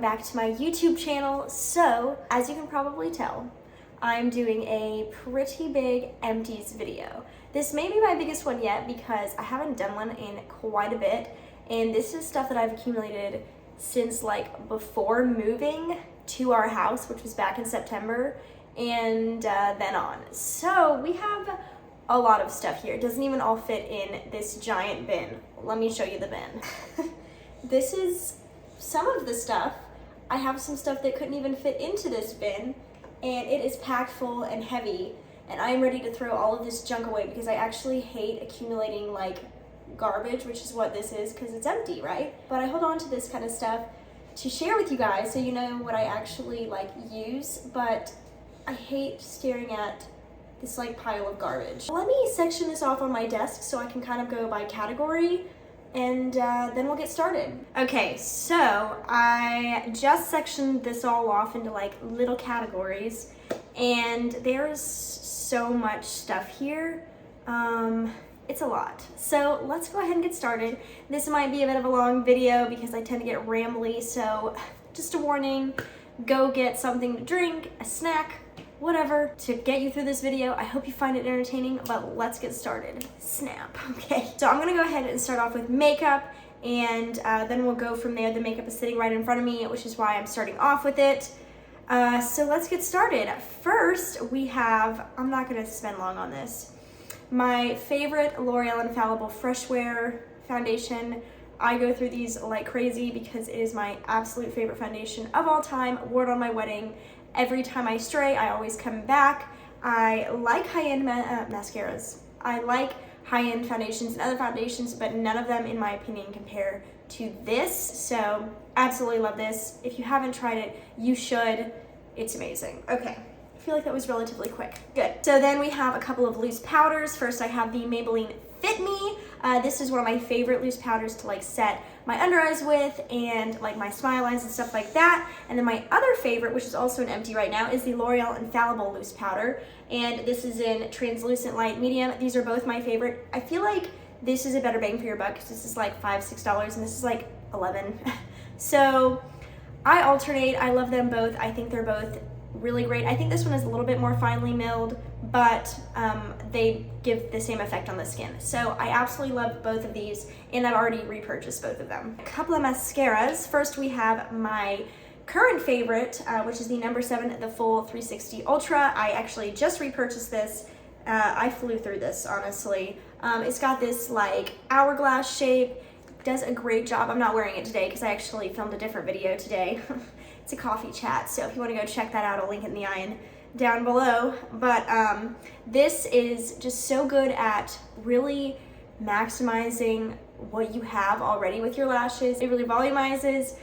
welcome back to my YouTube channel. So, as you can probably tell, I'm doing a pretty big empties video. This may be my biggest one yet because I haven't done one in quite a bit, and this is stuff that I've accumulated since like before moving to our house, which was back in September, and then on. So we have a lot of stuff here. It doesn't even all fit in this giant bin. Let me show you the bin. This is some of the stuff. I have some stuff that couldn't even fit into this bin, and it is packed full and heavy, and I am ready to throw all of this junk away because I actually hate accumulating like garbage, which is what this is because it's empty, right? But I hold on to this kind of stuff to share with you guys so you know what I actually like use, but I hate staring at this like pile of garbage. Let me section this off on my desk so I can kind of go by category, and then we'll get started. Okay, so I just sectioned this all off into like little categories, and there's so much stuff here. It's a lot. So let's go ahead and get started. This might be a bit of a long video because I tend to get rambly, so just a warning, go get something to drink, a snack, whatever, to get you through this video. I hope you find it entertaining, but let's get started. Snap. Okay, so I'm gonna go ahead and start off with makeup, and then we'll go from there. The makeup is sitting right in front of me, which is why I'm starting off with it. So let's get started. First, we have, I'm not gonna spend long on this, my favorite L'Oreal Infallible Fresh Wear foundation. I go through these like crazy because it is my absolute favorite foundation of all time. Wore it on my wedding. Every time I stray, I always come back. I like high-end mascaras. I like high-end foundations and other foundations, but none of them, in my opinion, compare to this. So absolutely love this. If you haven't tried it, you should. It's amazing. Okay. I feel like that was relatively quick. Good. So then we have a couple of loose powders. First, I have the Maybelline Fit Me. This is one of my favorite loose powders to like set my under eyes with and like my smile lines and stuff like that. And then my other favorite, which is also an empty right now, is the L'Oreal Infallible Loose Powder. And this is in translucent light medium. These are both my favorite. I feel like this is a better bang for your buck because this is like $5, $6 and this is like $11. So I alternate. I love them both. I think they're both really great. I think this one is a little bit more finely milled, but they give the same effect on the skin. So I absolutely love both of these, and I've already repurchased both of them. A couple of mascaras. First, we have my current favorite, which is the number 7, the Full 360 Ultra. I actually just repurchased this. I flew through this, honestly. It's got this like hourglass shape. Does a great job. I'm not wearing it today because I actually filmed a different video today. It's a coffee chat, so if you want to go check that out, I'll link it in the iron down below. But this is just so good at really maximizing what you have already with your lashes. It really volumizes,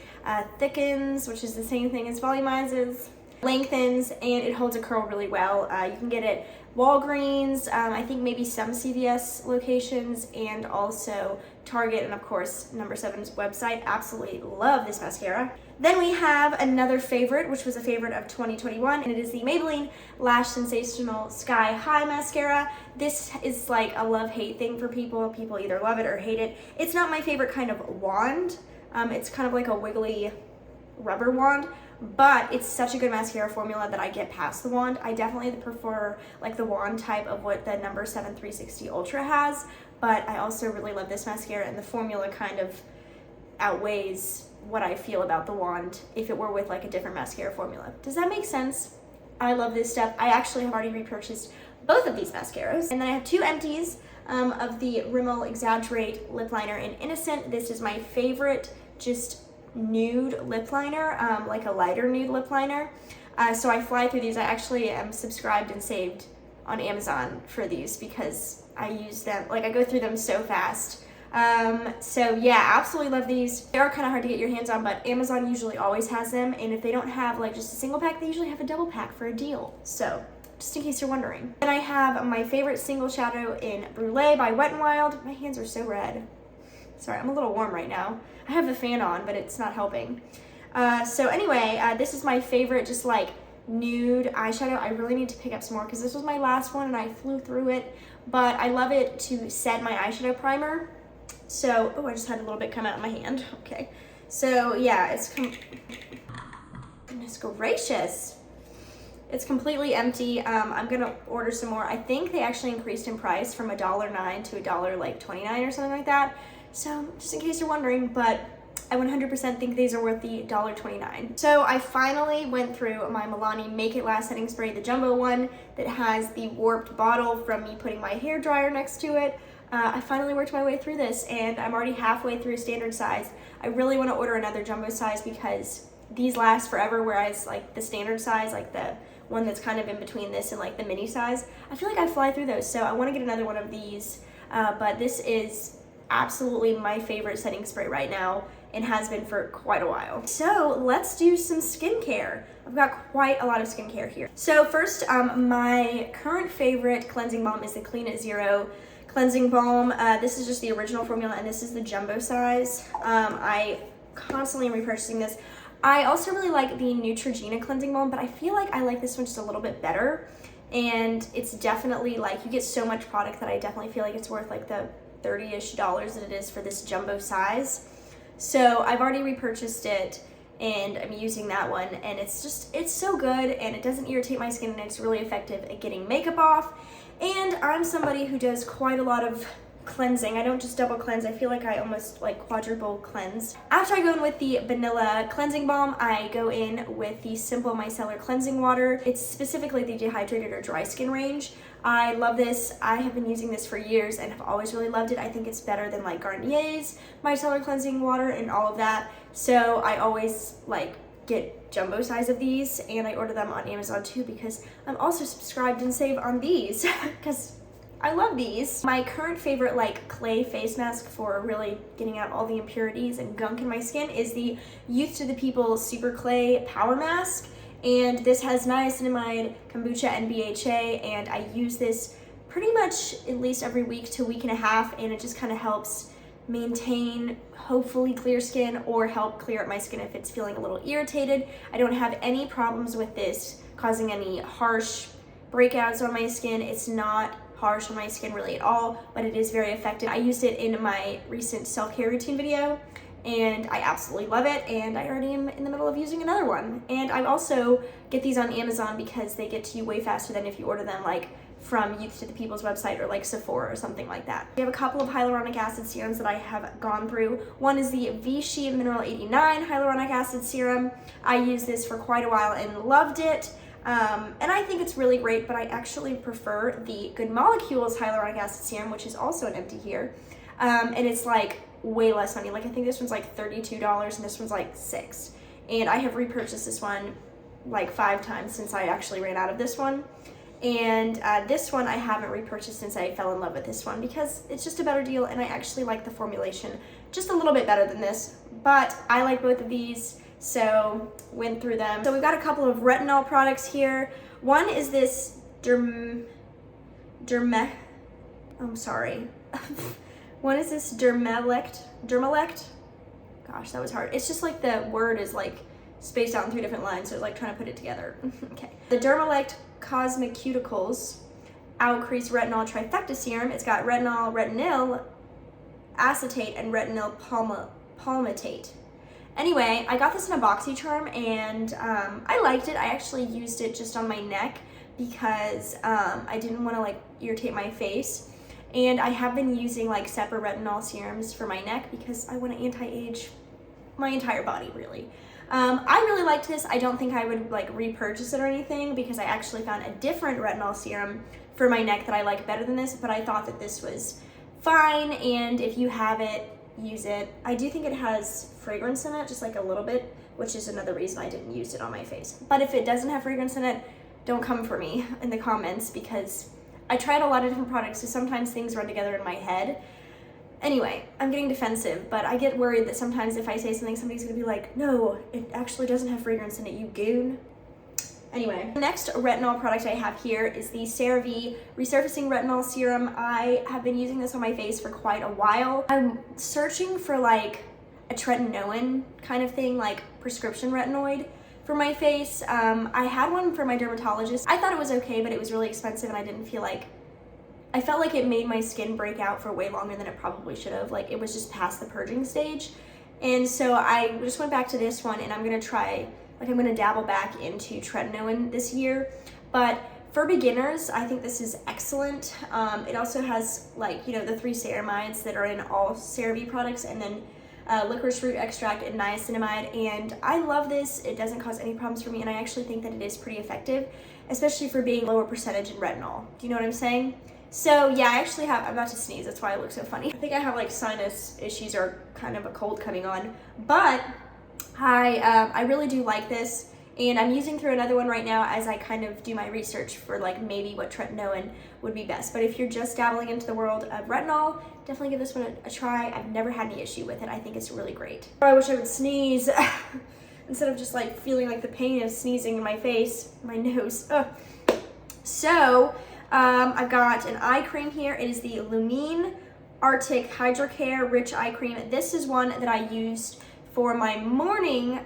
thickens, which is the same thing as volumizes, lengthens, and it holds a curl really well. You can get it Walgreens, I think maybe some CVS locations, and also Target, and of course number 7's website. Absolutely love this mascara. Then we have another favorite, which was a favorite of 2021, and it is the Maybelline Lash Sensational Sky High Mascara. This is like a love-hate thing for people. People either love it or hate it. It's not my favorite kind of wand. It's kind of like a wiggly rubber wand, but it's such a good mascara formula that I get past the wand. I definitely prefer like the wand type of what the number 7 360 Ultra has, but I also really love this mascara, and the formula kind of outweighs what I feel about the wand if it were with like a different mascara formula. Does that make sense? I love this stuff. I actually have already repurchased both of these mascaras. And then I have 2 empties of the Rimmel Exaggerate Lip Liner in Innocent. This is my favorite just nude lip liner, like a lighter nude lip liner. So I fly through these. I actually am subscribed and saved on Amazon for these because I use them, like I go through them so fast. So yeah, absolutely love these. They are kind of hard to get your hands on, but Amazon usually always has them, and if they don't have like just a single pack, they usually have a double pack for a deal. So just in case you're wondering. Then I have my favorite single shadow in Brulee by Wet n Wild. My hands are so red. Sorry, I'm a little warm right now. I have the fan on, but it's not helping. So anyway, this is my favorite just like nude eyeshadow. I really need to pick up some more because this was my last one and I flew through it, but I love it to set my eyeshadow primer. So, oh, I just had a little bit come out of my hand. Okay. So yeah, goodness gracious. It's completely empty. I'm gonna order some more. I think they actually increased in price from $1.09 to $1.29 or something like that. So just in case you're wondering, but I 100% think these are worth the $1.29. So I finally went through my Milani Make It Last setting spray, the jumbo one that has the warped bottle from me putting my hair dryer next to it. I finally worked my way through this and I'm already halfway through standard size. I really want to order another jumbo size because these last forever, whereas like the standard size, like the one that's kind of in between this and like the mini size, I feel like I fly through those. So I want to get another one of these, but this is absolutely my favorite setting spray right now and has been for quite a while. So let's do some skincare. I've got quite a lot of skincare here. So first, my current favorite cleansing balm is the Clean at Zero cleansing balm. This is just the original formula and this is the jumbo size. I constantly am repurchasing this. I also really like the Neutrogena cleansing balm, but I feel like I like this one just a little bit better. And it's definitely like, you get so much product that I definitely feel like it's worth like the $30-ish that it is for this jumbo size. So I've already repurchased it and I'm using that one, and it's so good and it doesn't irritate my skin and it's really effective at getting makeup off. And I'm somebody who does quite a lot of cleansing. I don't just double cleanse. I feel like I almost like quadruple cleanse. After I go in with the vanilla cleansing balm, I go in with the Simple Micellar cleansing water. It's specifically the dehydrated or dry skin range. I love this. I have been using this for years and have always really loved it. I think it's better than like Garnier's micellar cleansing water and all of that. So I always like get jumbo size of these, and I order them on Amazon too because I'm also subscribed and save on these because I love these. My current favorite like clay face mask for really getting out all the impurities and gunk in my skin is the Youth to the People Super Clay Power Mask. And this has niacinamide, kombucha, and BHA, and I use this pretty much at least every week to week and a half, and it just kind of helps maintain hopefully clear skin or help clear up my skin if it's feeling a little irritated. I don't have any problems with this causing any harsh breakouts on my skin. It's not harsh on my skin really at all, but it is very effective. I used it in my recent self-care routine video and I absolutely love it, and I already am in the middle of using another one. And I also get these on Amazon because they get to you way faster than if you order them like from Youth to the People's website or like Sephora or something like that. We have a couple of hyaluronic acid serums that I have gone through. One is the Vichy Mineral 89 hyaluronic acid serum. I used this for quite a while and loved it. And I think it's really great, but I actually prefer the Good Molecules hyaluronic acid serum, which is also an empty here. And it's like way less money. Like I think this one's like $32 and this one's like $6. And I have repurchased this one like 5 times since I actually ran out of this one. And this one I haven't repurchased since I fell in love with this one because it's just a better deal, and I actually like the formulation just a little bit better than this. But I like both of these, so went through them. So we've got a couple of retinol products here. One is this One is this Dermalect. Gosh, that was hard. It's just like the word is like spaced out in 3 different lines, so it's like trying to put it together. Okay. The Dermalect Cosmic Cuticles Outcrease Retinol Trifecta Serum. It's got retinol, retinil acetate, and retinil palmitate. Anyway, I got this in a BoxyCharm and I liked it. I actually used it just on my neck because I didn't want to like irritate my face. And I have been using like separate retinol serums for my neck because I want to anti-age my entire body really. I really liked this. I don't think I would like repurchase it or anything because I actually found a different retinol serum for my neck that I like better than this, but I thought that this was fine, and if you have it, use it. I do think it has fragrance in it, just like a little bit, which is another reason I didn't use it on my face. But if it doesn't have fragrance in it, don't come for me in the comments because I tried a lot of different products, so sometimes things run together in my head. Anyway, I'm getting defensive, but I get worried that sometimes if I say something, somebody's gonna be like, no, it actually doesn't have fragrance in it, you goon. Anyway, the next retinol product I have here is the CeraVe Resurfacing Retinol Serum. I have been using this on my face for quite a while. I'm searching for like a tretinoin kind of thing, like prescription retinoid for my face. I had one for my dermatologist. I thought it was okay, but it was really expensive and I felt like it made my skin break out for way longer than it probably should have. Like it was just past the purging stage. And so I just went back to this one, and I'm gonna try like I'm gonna dabble back into tretinoin this year. But for beginners, I think this is excellent. It also has, like, you know, the 3 ceramides that are in all CeraVe products, and then licorice root extract and niacinamide, and I love this. It doesn't cause any problems for me, and I actually think that it is pretty effective, especially for being lower percentage in retinol. Do you know what I'm saying? So yeah, I actually have, I'm about to sneeze, that's why I look so funny. I think I have like sinus issues or kind of a cold coming on, but I really do like this. And I'm using through another one right now as I kind of do my research for like maybe what tretinoin would be best. But if you're just dabbling into the world of retinol, definitely give this one a try. I've never had any issue with it. I think it's really great. I wish I would sneeze instead of just like feeling like the pain of sneezing in my face, my nose. Ugh. So I've got an eye cream here. It is the Lumine Arctic Hydrocare Rich Eye Cream. This is one that I used for my morning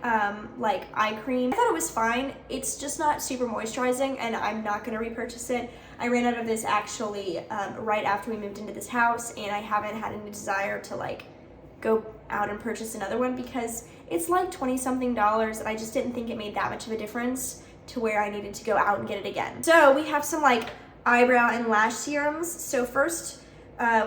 like eye cream. I thought it was fine. It's just not super moisturizing, and I'm not gonna repurchase it. I ran out of this actually right after we moved into this house, and I haven't had any desire to like go out and purchase another one because it's like 20 something dollars, and I just didn't think it made that much of a difference to where I needed to go out and get it again. So we have some like eyebrow and lash serums. So first,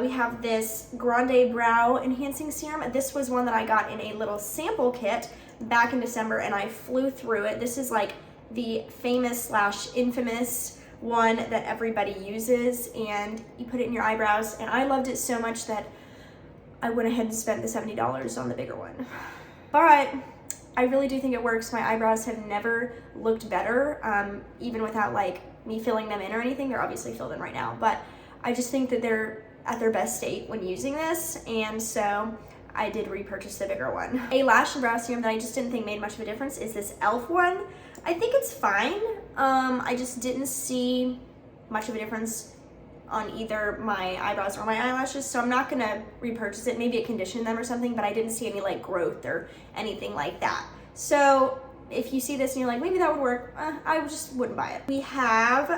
we have this Grande Brow Enhancing Serum. This was one that I got in a little sample kit back in December, and I flew through it. This is like the famous / infamous one that everybody uses, and you put it in your eyebrows, and I loved it so much that I went ahead and spent the $70 on the bigger one. But I really do think it works. My eyebrows have never looked better, even without like me filling them in or anything. They're obviously filled in right now, but I just think that they're at their best state when using this, and so I did repurchase the bigger one. A lash and brow serum that I just didn't think made much of a difference is this e.l.f. one. I think it's fine. I just didn't see much of a difference on either my eyebrows or my eyelashes, so I'm not gonna repurchase it. Maybe it conditioned them or something, but I didn't see any like growth or anything like that. So if you see this and you're like, maybe that would work, I just wouldn't buy it. We have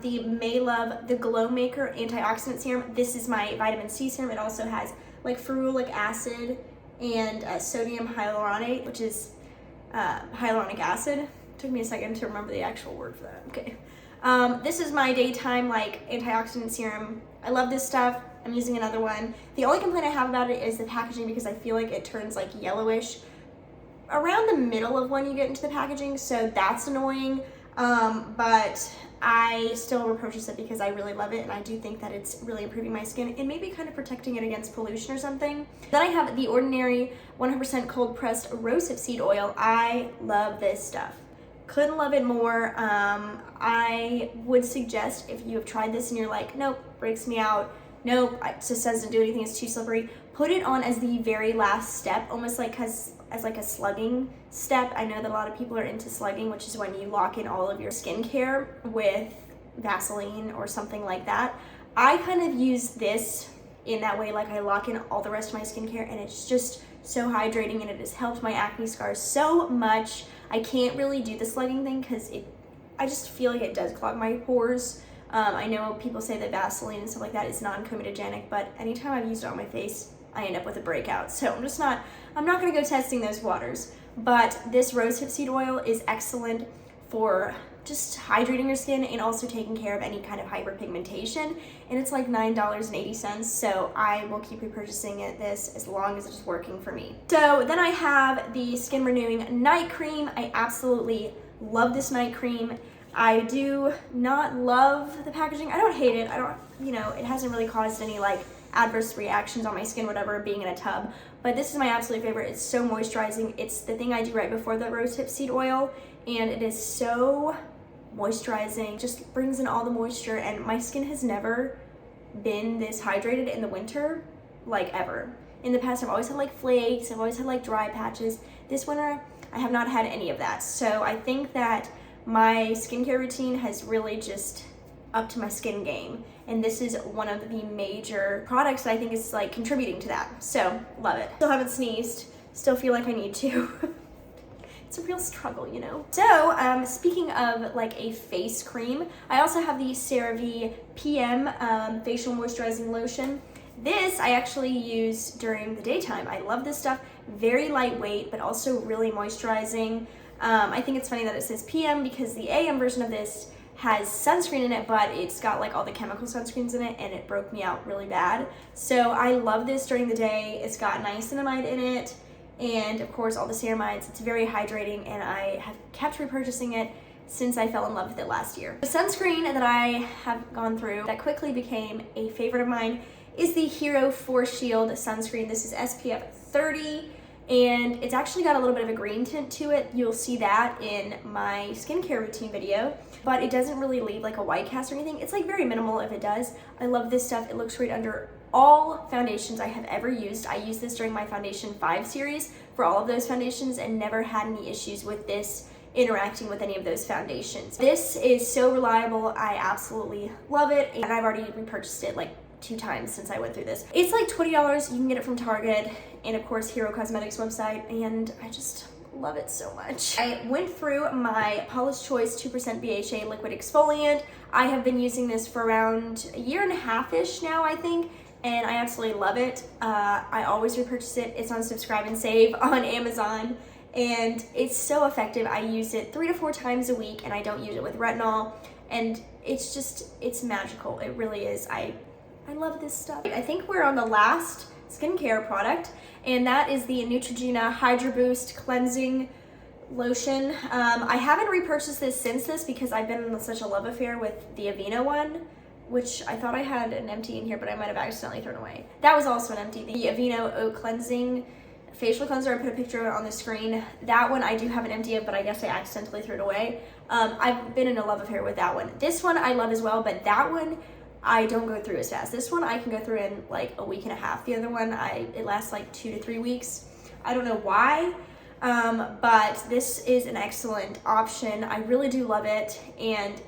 the Maylove the Glow Maker Antioxidant Serum. This is my vitamin C serum. It also has like ferulic acid and sodium hyaluronate, which is hyaluronic acid. Took me a second to remember the actual word for that. Okay. This is my daytime like antioxidant serum. I love this stuff. I'm using another one. The only complaint I have about it is the packaging, because I feel like it turns like yellowish around the middle of when you get into the packaging, so that's annoying, but I still repurchase it because I really love it, and I do think that it's really improving my skin and maybe kind of protecting it against pollution or something. Then I have the Ordinary 100% cold pressed rosehip seed oil. I love this stuff. Couldn't love it more. I would suggest, if you have tried this and you're like, nope, breaks me out, nope, it just doesn't do anything, it's too slippery, put it on as the very last step, almost like as like a slugging step. I know that a lot of people are into slugging, which is when you lock in all of your skincare with Vaseline or something like that. I kind of use this in that way, like I lock in all the rest of my skincare, and it's just so hydrating, and it has helped my acne scars so much. I can't really do the slugging thing because I just feel like it does clog my pores. I know people say that Vaseline and stuff like that is non-comedogenic, but anytime I've used it on my face, I end up with a breakout. So I'm not gonna go testing those waters. But this rosehip seed oil is excellent for just hydrating your skin and also taking care of any kind of hyperpigmentation. And it's like $9.80, so I will keep repurchasing this as long as it's working for me. So then I have the Skin Renewing Night Cream. I absolutely love this night cream. I do not love the packaging. I don't hate it. It hasn't really caused any like adverse reactions on my skin, whatever, being in a tub. But this is my absolute favorite. It's so moisturizing. It's the thing I do right before the rosehip seed oil, and it is so moisturizing. Just brings in all the moisture, and my skin has never been this hydrated in the winter, like ever. In the past, I've always had like flakes. I've always had like dry patches. This winter, I have not had any of that. So I think that my skincare routine has really just upped my skin game, and this is one of the major products that I think is like contributing to that. So love it. Still haven't sneezed, still feel like I need to. It's a real struggle, you know. So speaking of like a face cream, I also have the CeraVe PM facial moisturizing lotion. This I actually use during the daytime. I love this stuff. Very lightweight, but also really moisturizing. I think it's funny that it says PM because the AM version of this has sunscreen in it, but it's got like all the chemical sunscreens in it, and it broke me out really bad. So I love this during the day. It's got niacinamide in it, and of course all the ceramides. It's very hydrating, and I have kept repurchasing it since I fell in love with it last year. The sunscreen that I have gone through that quickly became a favorite of mine is the Hero Force Shield sunscreen. This is SPF 30, and it's actually got a little bit of a green tint to it. You'll see that in my skincare routine video, but it doesn't really leave like a white cast or anything. It's like very minimal if it does. I love this stuff. It looks great under all foundations I have ever used. I used this during my Foundation 5 series for all of those foundations and never had any issues with this interacting with any of those foundations. This is so reliable. I absolutely love it, and I've already repurchased it like 2 times since I went through this. It's like $20. You can get it from Target and of course Hero Cosmetics website, and I just love it so much. I went through my Paula's Choice 2% BHA liquid exfoliant. I have been using this for around a year and a half-ish now, I think, and I absolutely love it. I always repurchase it. It's on Subscribe and Save on Amazon, and it's so effective. I use it 3 to 4 times a week, and I don't use it with retinol, and it's magical. It really is. I love this stuff. I think we're on the last skincare product, and that is the Neutrogena Hydra Boost Cleansing Lotion. I haven't repurchased this since this because I've been in such a love affair with the Aveeno one, which I thought I had an empty in here, but I might have accidentally thrown away. That was also an empty. The Aveeno Oat Cleansing Facial Cleanser, I put a picture of it on the screen. That one I do have an empty of, but I guess I accidentally threw it away. I've been in a love affair with that one. This one I love as well, but that one I don't go through as fast. This one I can go through in like a week and a half. The other one, it lasts like 2 to 3 weeks. I don't know why, but this is an excellent option. I really do love it, and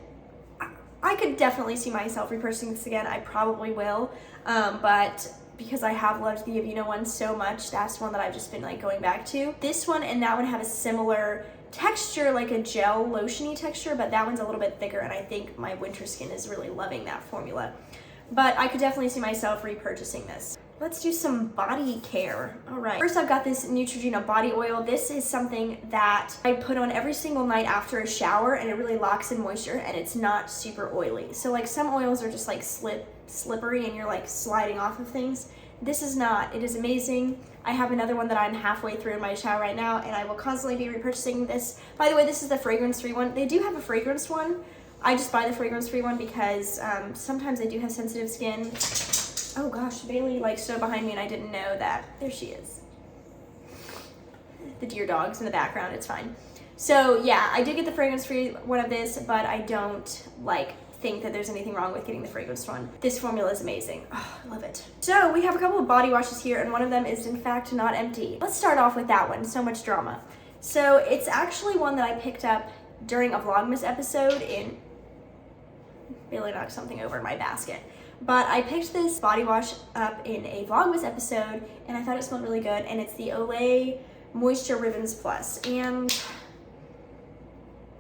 I could definitely see myself repurchasing this again. I probably will, but because I have loved the Aveeno one so much, that's one that I've just been like going back to. This one and that one have a similar texture, like a gel lotiony texture, but that one's a little bit thicker, and I think my winter skin is really loving that formula. But I could definitely see myself repurchasing this. Let's do some body care. All right, first I've got this Neutrogena body oil. This is something that I put on every single night after a shower, and it really locks in moisture, and it's not super oily. So like some oils are just like slippery and you're like sliding off of things. This is not. It is amazing. I have another one that I'm halfway through in my shower right now, and I will constantly be repurchasing this. By the way, this is the fragrance-free one. They do have a fragrance one. I just buy the fragrance-free one because sometimes I do have sensitive skin. Oh gosh, Bailey like stood behind me and I didn't know that. There she is. The deer dog's in the background, it's fine. So yeah, I did get the fragrance-free one of this, but I don't like think that there's anything wrong with getting the fragrance one. This formula is amazing. Oh, I love it. So we have a couple of body washes here, and one of them is in fact not empty. Let's start off with that one. So much drama. So it's actually one that I picked up during a Vlogmas episode in... Bailey knocked something over in my basket. But I picked this body wash up in a Vlogmas episode, and I thought it smelled really good, and it's the Olay Moisture Ribbons Plus. And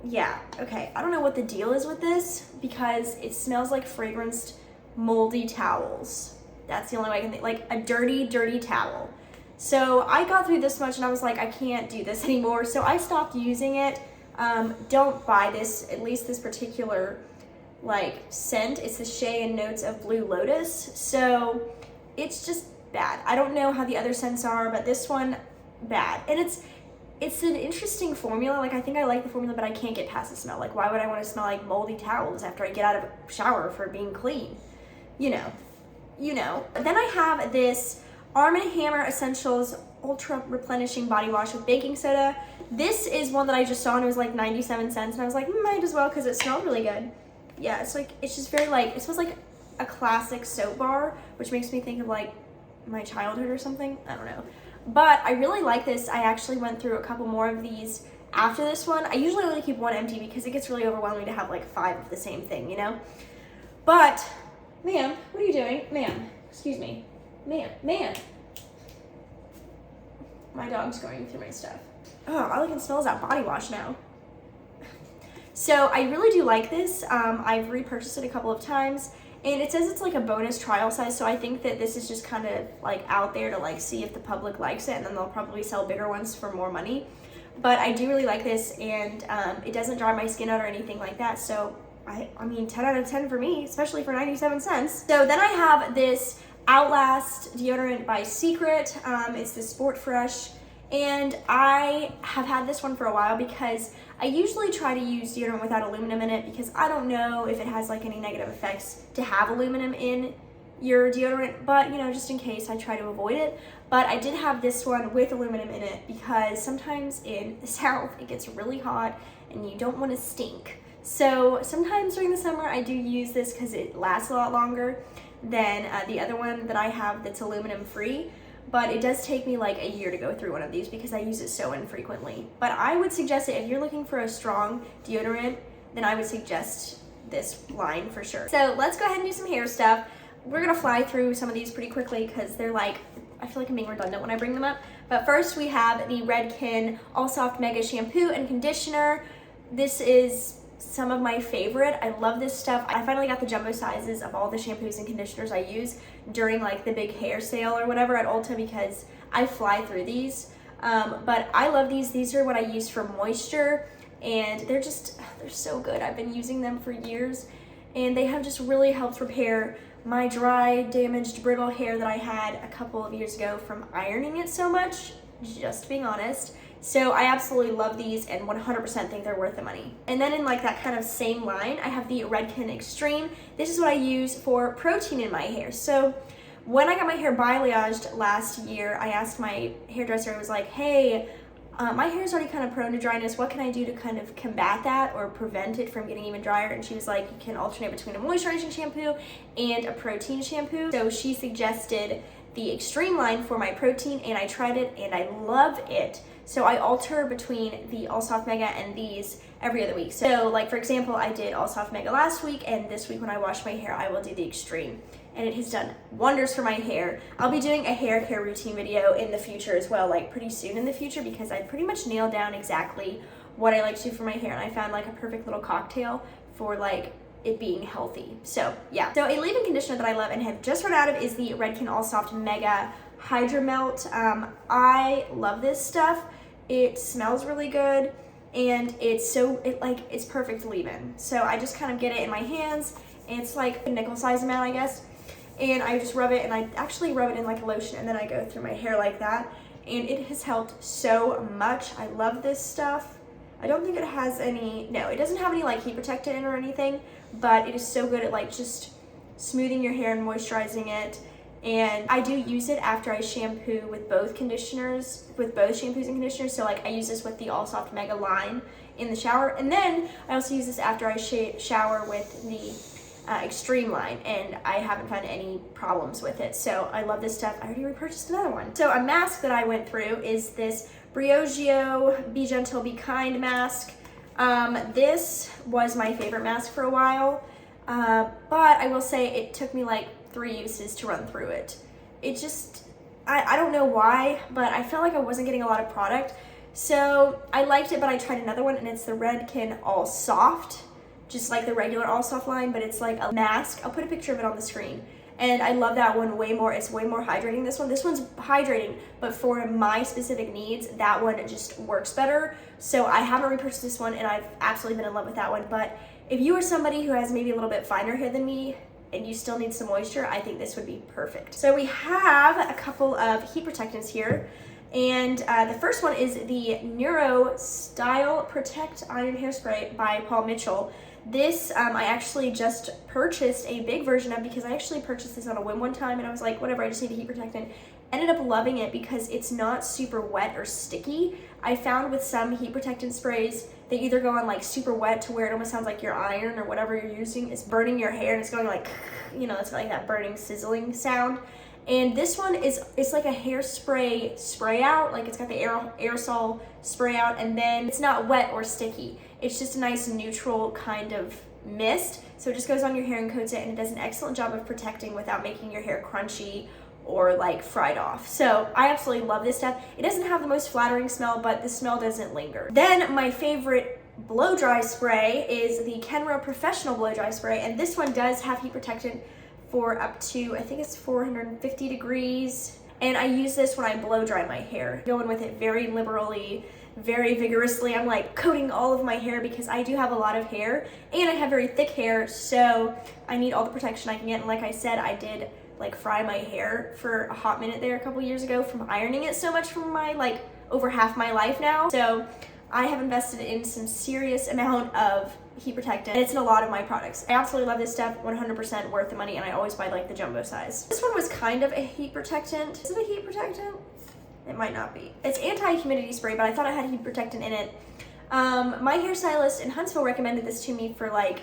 yeah, okay, I don't know what the deal is with this because it smells like fragranced moldy towels. That's the only way I can think, like a dirty, dirty towel. So I got through this much and I was like, I can't do this anymore. So I stopped using it. Don't buy this, at least this particular like scent. It's the Shea and Notes of Blue Lotus. So it's just bad. I don't know how the other scents are, but this one, bad. And it's an interesting formula. Like, I think I like the formula, but I can't get past the smell. Like, why would I want to smell like moldy towels after I get out of a shower for being clean? You know. Then I have this Arm & Hammer Essentials Ultra Replenishing Body Wash with baking soda. This is one that I just saw and it was like 97 cents. And I was like, might as well because it smelled really good. Yeah, it's just very like, it smells like a classic soap bar, which makes me think of like my childhood or something. I don't know. But I really like this. I actually went through a couple more of these after this one. I usually only keep one empty because it gets really overwhelming to have like 5 of the same thing, you know? But, ma'am, what are you doing? Ma'am, excuse me. Ma'am. My dog's going through my stuff. Oh, all I can smell is that body wash now. So I really do like this. I've repurchased it a couple of times. And it says it's like a bonus trial size, so I think that this is just kind of like out there to like see if the public likes it, and then they'll probably sell bigger ones for more money. but I do really like this, and it doesn't dry my skin out or anything like that. So I mean, 10 out of 10 for me, especially for 97 cents. So then I have this Outlast deodorant by Secret. It's the Sport Fresh, and I have had this one for a while because I usually try to use deodorant without aluminum in it, because I don't know if it has like any negative effects to have aluminum in your deodorant, but you know, just in case, I try to avoid it. But I did have this one with aluminum in it because sometimes in the South it gets really hot and you don't want to stink. So sometimes during the summer I do use this because it lasts a lot longer than the other one that I have that's aluminum free. But it does take me like a year to go through one of these because I use it so infrequently. But I would suggest it if you're looking for a strong deodorant, then I would suggest this line for sure. So let's go ahead and do some hair stuff. We're gonna fly through some of these pretty quickly because they're like, I feel like I'm being redundant when I bring them up. But first we have the Redken All Soft Mega Shampoo and Conditioner. This is some of my favorite. I love this stuff. I finally got the jumbo sizes of all the shampoos and conditioners I use during like the big hair sale or whatever at Ulta because I fly through these. But I love these. These are what I use for moisture, and they're so good. I've been using them for years, and they have just really helped repair my dry, damaged, brittle hair that I had a couple of years ago from ironing it so much, just being honest. So I absolutely love these and 100% think they're worth the money. And then in like that kind of same line, I have the Redken Extreme. This is what I use for protein in my hair. So when I got my hair balayaged last year, I asked my hairdresser, I was like, hey, my hair is already kind of prone to dryness. What can I do to kind of combat that or prevent it from getting even drier? And she was like, you can alternate between a moisturizing shampoo and a protein shampoo. So she suggested the Extreme line for my protein, and I tried it and I love it. So I alter between the All Soft Mega and these every other week. So like for example, I did All Soft Mega last week, and this week when I wash my hair, I will do the Extreme. And it has done wonders for my hair. I'll be doing a hair care routine video in the future as well, like pretty soon in the future, because I pretty much nailed down exactly what I like to do for my hair, and I found like a perfect little cocktail for like it being healthy. So yeah. So a leave-in conditioner that I love and have just run out of is the Redken All Soft Mega Hydra Melt. I love this stuff. It smells really good, and it's perfect leave-in. So I just kind of get it in my hands, and it's like a nickel size amount, I guess. And I just rub it, and I actually rub it in like a lotion, and then I go through my hair like that, and it has helped so much. I love this stuff. I don't think it has any, no, it doesn't have any like heat protectant in or anything, but it is so good at like just smoothing your hair and moisturizing it. And I do use it after I shampoo with both conditioners, with both shampoos and conditioners. So like I use this with the All Soft Mega line in the shower, and then I also use this after I shower with the Extreme line, and I haven't found any problems with it. So I love this stuff. I already repurchased another one. So a mask that I went through is this Briogeo Be Gentle, Be Kind mask. This was my favorite mask for a while, but I will say it took me like 3 uses to run through it. It just, I don't know why, but I felt like I wasn't getting a lot of product. So I liked it, but I tried another one, and it's the Redken All Soft, just like the regular All Soft line, but it's like a mask. I'll put a picture of it on the screen. And I love that one way more. It's way more hydrating. This one's hydrating, but for my specific needs, that one just works better. So I haven't repurchased this one, and I've absolutely been in love with that one. But if you are somebody who has maybe a little bit finer hair than me, and you still need some moisture, I think this would be perfect. So we have a couple of heat protectants here. And the first one is the Neuro Style Protect Iron Hairspray by Paul Mitchell. This I actually just purchased a big version of, because I actually purchased this on a whim one time, and I was like, whatever, I just need a heat protectant. Ended up loving it because it's not super wet or sticky. I found with some heat protectant sprays, they either go on like super wet to where it almost sounds like your iron or whatever you're using is burning your hair, and it's going like, you know, it's like that burning, sizzling sound. And this one it's like a hairspray spray out, like it's got the aerosol spray out, and then it's not wet or sticky. It's just a nice neutral kind of mist. So it just goes on your hair and coats it, and it does an excellent job of protecting without making your hair crunchy or like fried off. So I absolutely love this stuff. It doesn't have the most flattering smell, but the smell doesn't linger. Then my favorite blow dry spray is the Kenro Professional Blow Dry Spray, and this one does have heat protectant for up to, I think it's 450 degrees. And I use this when I blow dry my hair. Go in with it very liberally, very vigorously. I'm like coating all of my hair because I do have a lot of hair and I have very thick hair, so I need all the protection I can get. And like I said, I did like fry my hair for a hot minute there a couple years ago from ironing it so much for my like over half my life now. So I have invested in some serious amount of heat protectant, and it's in a lot of my products. I absolutely love this stuff, 100% worth the money, and I always buy like the jumbo size. This one was kind of a heat protectant. Is it a heat protectant? It might not be. It's anti-humidity spray, but I thought it had heat protectant in it. My hairstylist in Huntsville recommended this to me for like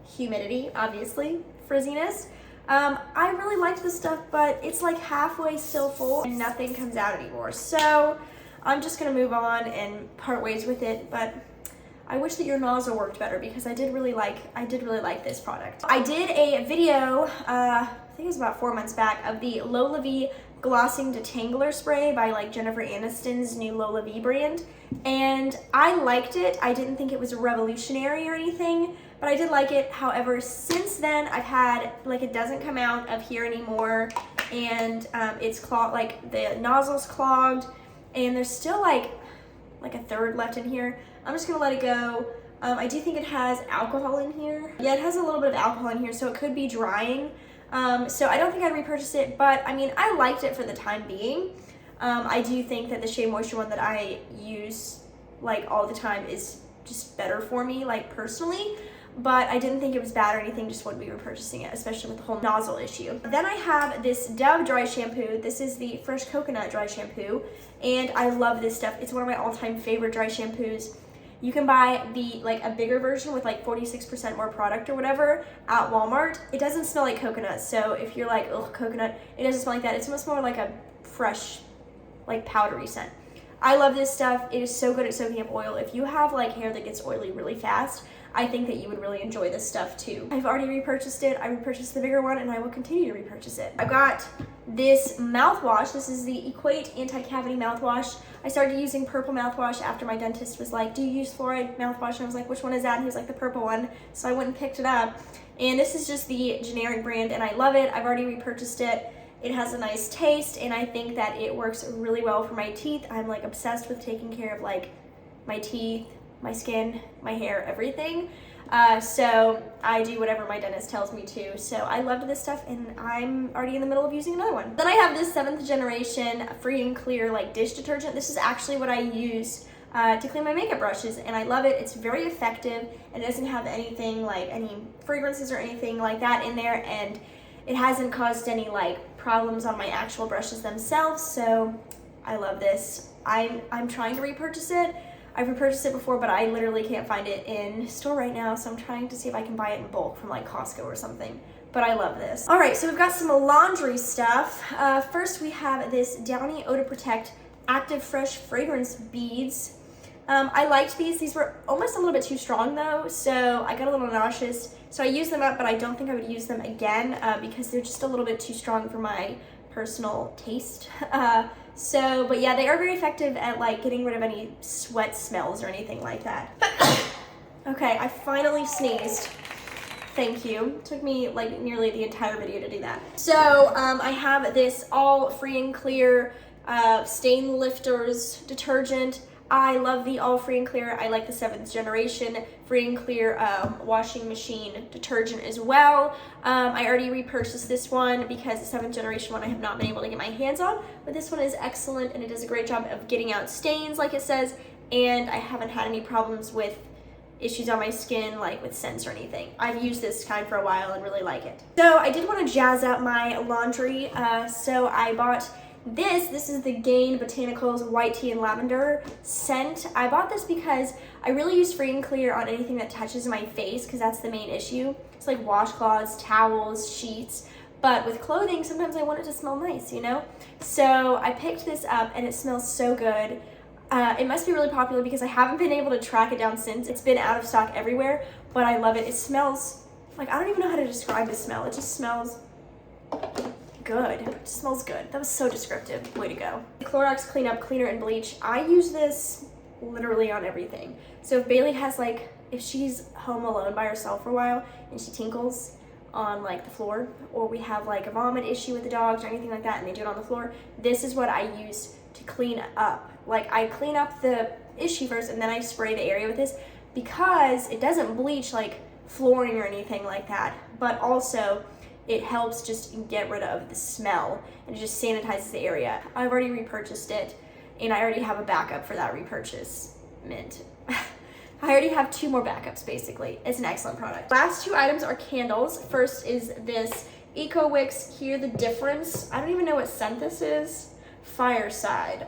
humidity, obviously, frizziness. I really liked this stuff, but it's like halfway still full and nothing comes out anymore. So I'm just gonna move on and part ways with it, but I wish that your nozzle worked better because I did really like this product. I did a video, I think it was about 4 months back, of the Lola V Glossing Detangler Spray by like Jennifer Aniston's new Lola V brand. And I liked it. I didn't think it was revolutionary or anything, but I did like it. However, since then I've had, like, it doesn't come out of here anymore, and it's clogged, like the nozzle's clogged, and there's still like a third left in here. I'm just gonna let it go. I do think it has alcohol in here. Yeah, it has a little bit of alcohol in here, so it could be drying. So I don't think I'd repurchase it, but I mean, I liked it for the time being. I do think that the Shea Moisture one that I use like all the time is just better for me, like personally, but I didn't think it was bad or anything, just wouldn't be repurchasing it, especially with the whole nozzle issue. Then I have this Dove dry shampoo. This is the Fresh Coconut dry shampoo, and I love this stuff. It's one of my all-time favorite dry shampoos. You can buy the like a bigger version with like 46% more product or whatever at Walmart. It doesn't smell like coconut, so if you're like, ugh, coconut, it doesn't smell like that. It smells more like a fresh, like powdery scent. I love this stuff. It is so good at soaking up oil. If you have like hair that gets oily really fast, I think that you would really enjoy this stuff too. I've already repurchased it. I repurchased the bigger one, and I will continue to repurchase it. I've got this mouthwash. This is the Equate Anti-Cavity Mouthwash. I started using purple mouthwash after my dentist was like, do you use fluoride mouthwash? And I was like, which one is that? And he was like, the purple one. So I went and picked it up. And this is just the generic brand, and I love it. I've already repurchased it. It has a nice taste, and I think that it works really well for my teeth. I'm like obsessed with taking care of like my teeth, my skin, my hair, everything. So I do whatever my dentist tells me to. So I loved this stuff, and I'm already in the middle of using another one. Then I have this 7th generation free and clear like dish detergent. This is actually what I use to clean my makeup brushes, and I love it. It's very effective, and it doesn't have anything like any fragrances or anything like that in there, and it hasn't caused any like problems on my actual brushes themselves. So I love this. I'm trying to repurchase it. I've repurchased it before, but I literally can't find it in store right now, so I'm trying to see if I can buy it in bulk from like Costco or something. But I love this. All right, so we've got some laundry stuff. First, we have this Downy Eau de Protect Active Fresh Fragrance Beads. I liked these. These were almost a little bit too strong though, so I got a little nauseous. So I used them up, but I don't think I would use them again because they're just a little bit too strong for my personal taste. But yeah, they are very effective at like getting rid of any sweat smells or anything like that. Okay, I finally sneezed. Thank you. It took me like nearly the entire video to do that. So I have this all free and clear stain lifters detergent. I love the all free and clear. I like the 7th generation free and clear washing machine detergent as well. I already repurchased this one because the 7th generation one I have not been able to get my hands on, but this one is excellent, and it does a great job of getting out stains like it says, and I haven't had any problems with issues on my skin like with scents or anything. I've used this kind for a while and really like it. So I did want to jazz up my laundry, so I bought this is the Gain Botanicals White Tea and Lavender scent. I bought this because I really use free and clear on anything that touches my face, because that's the main issue. It's like washcloths, towels, sheets, but with clothing, sometimes I want it to smell nice, you know? So I picked this up, and it smells so good. It must be really popular because I haven't been able to track it down since. It's been out of stock everywhere, but I love it. It smells like, I don't even know how to describe the smell. It just smells good. It smells good. That was so descriptive. Way to go. Clorox Cleanup Cleaner and Bleach. I use this literally on everything. So if Bailey has like, if she's home alone by herself for a while and she tinkles on like the floor, or we have like a vomit issue with the dogs or anything like that and they do it on the floor, this is what I use to clean up. Like, I clean up the issue first and then I spray the area with this because it doesn't bleach like flooring or anything like that, but also it helps just get rid of the smell and it just sanitizes the area. I've already repurchased it and I already have a backup for that repurchase. Mint. I already have 2 more backups basically. It's an excellent product. Last 2 items are candles. First is this Eco Wicks Hear the Difference. I don't even know what scent this is. Fireside.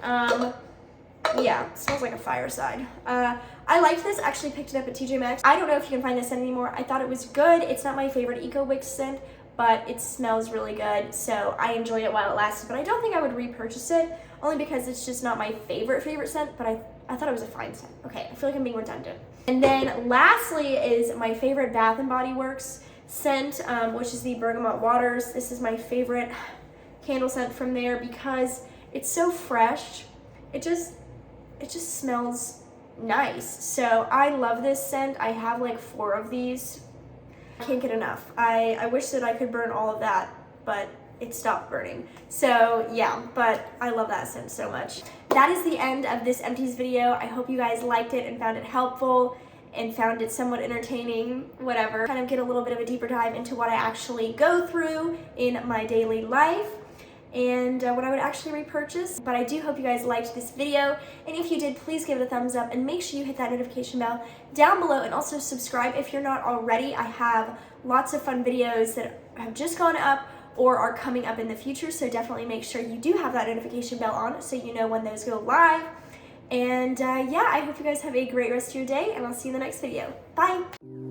Yeah, it smells like a fireside. I liked this, actually picked it up at TJ Maxx. I don't know if you can find this scent anymore. I thought it was good. It's not my favorite Eco Wicks scent, but it smells really good, so I enjoyed it while it lasted. But I don't think I would repurchase it, only because it's just not my favorite scent, but I thought it was a fine scent. Okay, I feel like I'm being redundant. And then lastly is my favorite Bath & Body Works scent, which is the Bergamot Waters. This is my favorite candle scent from there because it's so fresh. It just smells nice. So I love this scent. I have like 4 of these. I can't get enough. I wish that I could burn all of that, but it stopped burning. So yeah, but I love that scent so much. That is the end of this empties video. I hope you guys liked it and found it helpful and found it somewhat entertaining, whatever. Kind of get a little bit of a deeper dive into what I actually go through in my daily life and what I would actually repurchase. But I do hope you guys liked this video, and if you did, please give it a thumbs up and make sure you hit that notification bell down below, and also subscribe if you're not already. I have lots of fun videos that have just gone up or are coming up in the future, so definitely make sure you do have that notification bell on so you know when those go live. And yeah, I hope you guys have a great rest of your day, and I'll see you in the next video. Bye!